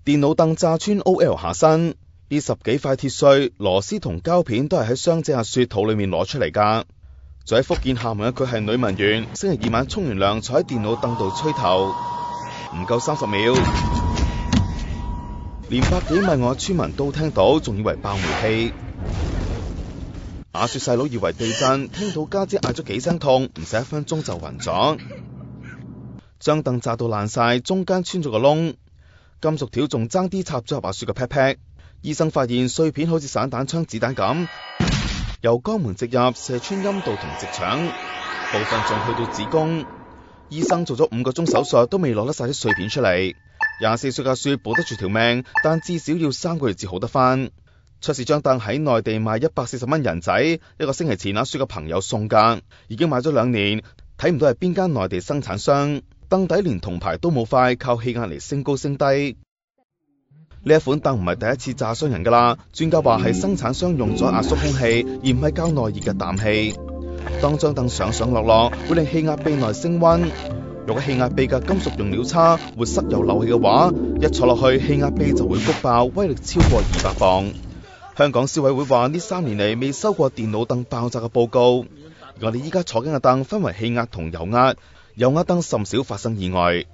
電腦凳炸穿 OL 下身，呢十幾塊鐵碎、螺絲同膠片都係喺傷者阿雪肚裏面攞出嚟㗎。就喺福建廈門嘅佢係女文員，星期二晚沖完涼坐喺電腦凳度吹頭，唔夠30秒，連百幾米外嘅村民都聽到，仲以為爆煤氣。阿雪細佬以為地震，聽到家姐嗌咗幾聲痛，唔使1分鐘就暈咗。張凳炸到爛晒，中間穿咗個窿，金屬條仲爭啲插咗入阿雪嘅 pat pat。醫生發現碎片好似散彈槍子彈咁，由肛門直入，射穿陰道同直腸，部分仲去到子宮。醫生做咗5個鐘手術，都未攞得晒啲碎片出嚟。24歲嘅阿雪保得住條命，但至少要3個月至好得翻。出事張凳喺內地賣140蚊人仔，1個星期前阿雪嘅朋友送㗎，已經買咗2年，睇唔到係邊間內地生產商。凳底連銅牌都冇塊，靠氣壓嚟升高升低。呢一款凳唔係第一次炸傷人㗎啦，專家話係生產商用咗壓縮空氣，而唔係較內熱嘅氮氣。當張凳上上落落，會令氣壓臂內升溫。如果氣壓臂嘅金屬用料差，活塞又漏氣嘅話，一坐落去氣壓臂就會谷爆，威力超過200磅。香港消委會話呢3年嚟未收過電腦凳爆炸嘅報告。我哋依家坐緊嘅凳分為氣壓同油壓，油壓凳甚少發生意外。